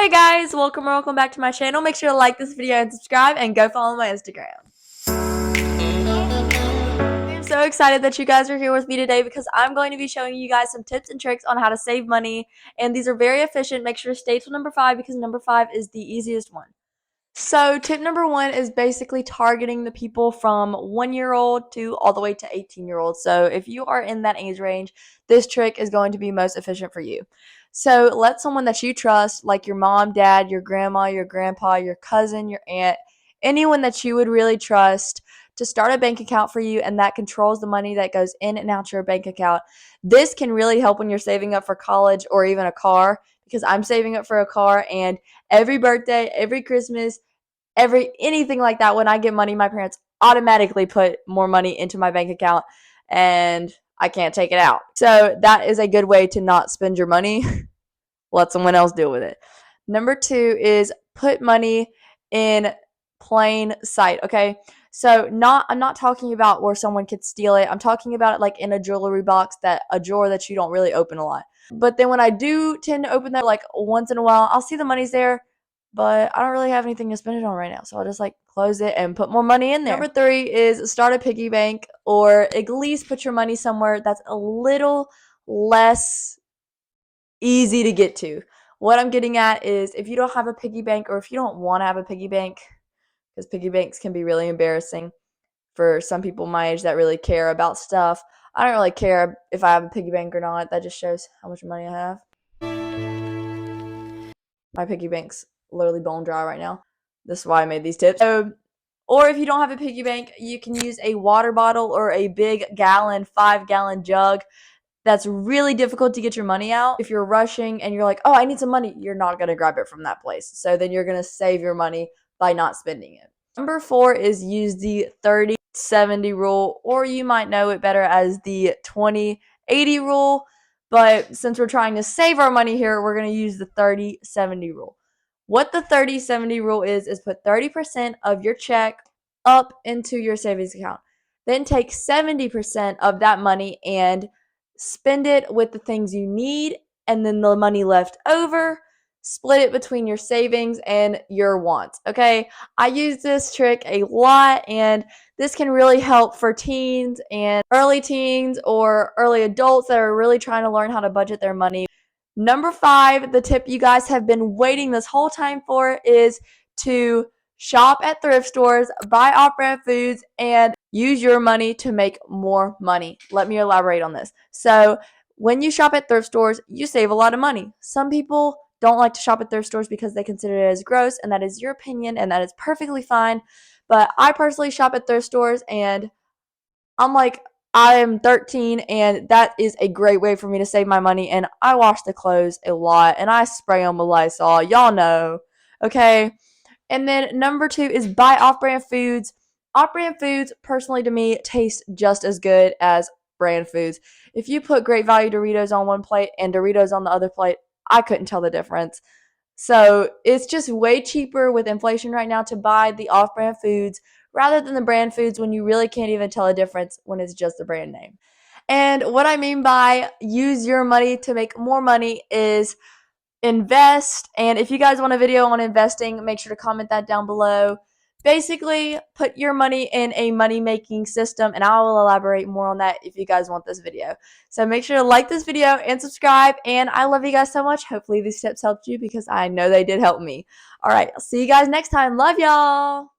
Hey guys, welcome back to my channel. Make sure to like this video and subscribe, and go follow my Instagram. I'm so excited that you guys are here with me today because I'm going to be showing you guys some tips and tricks on how to save money, and these are very efficient. Make sure to stay till number 5 because number 5 is the easiest one. So tip number 1 is basically targeting the people from 1-year-old to all the way to 18-year-old. So if you are in that age range, this trick is going to be most efficient for you. So let someone that you trust, like your mom, dad, your grandma, your grandpa, your cousin, your aunt, anyone that you would really trust, to start a bank account for you, and that controls the money that goes in and out your bank account. This can really help when you're saving up for college or even a car, because I'm saving up for a car, and every birthday, every Christmas, anything like that, when I get money, my parents automatically put more money into my bank account and I can't take it out. So that is a good way to not spend your money. Let someone else deal with it. Number 2 is put money in plain sight. Okay, so I'm not talking about where someone could steal it. I'm talking about it like in a jewelry box, a drawer that you don't really open a lot. But then when I do tend to open that like once in a while, I'll see the money's there, but I don't really have anything to spend it on right now. So I'll just like close it and put more money in there. Number 3 is start a piggy bank, or at least put your money somewhere that's a little less easy to get to. What I'm getting at is, if you don't have a piggy bank, or if you don't want to have a piggy bank, because piggy banks can be really embarrassing for some people my age that really care about stuff. I don't really care if I have a piggy bank or not. That just shows how much money I have. My piggy bank's literally bone dry right now. This is why I made these tips. Or if you don't have a piggy bank, you can use a water bottle or a big 5-gallon jug. That's really difficult to get your money out. If you're rushing and you're like, oh, I need some money, you're not going to grab it from that place. So then you're going to save your money by not spending it. Number 4 is use the 30-70 rule, or you might know it better as the 20-80 rule. But since we're trying to save our money here, we're going to use the 30-70 rule. What the 30-70 rule is put 30% of your check up into your savings account. Then take 70% of that money and spend it with the things you need, and then the money left over, split it between your savings and your wants. Okay, I use this trick a lot, and this can really help for teens and early teens or early adults that are really trying to learn how to budget their money. Number 5, the tip you guys have been waiting this whole time for, is to shop at thrift stores, buy off-brand foods, and use your money to make more money. Let me elaborate on this. So when you shop at thrift stores, you save a lot of money. Some people don't like to shop at thrift stores because they consider it as gross, and that is your opinion, and that is perfectly fine. But I personally shop at thrift stores, and I'm like, I am 13, and that is a great way for me to save my money. And I wash the clothes a lot, and I spray them with Lysol. Y'all know, okay? And then number 2 is buy off-brand foods. Off-brand foods, personally to me, taste just as good as brand foods. If you put Great Value Doritos on one plate and Doritos on the other plate, I couldn't tell the difference. So it's just way cheaper with inflation right now to buy the off-brand foods rather than the brand foods, when you really can't even tell a difference when it's just the brand name. And what I mean by use your money to make more money is invest. And if you guys want a video on investing, make sure to comment that down below. Basically, put your money in a money-making system, and I will elaborate more on that if you guys want this video. So make sure to like this video and subscribe, and I love you guys so much. Hopefully these tips helped you, because I know they did help me. All right, I'll see you guys next time. Love y'all.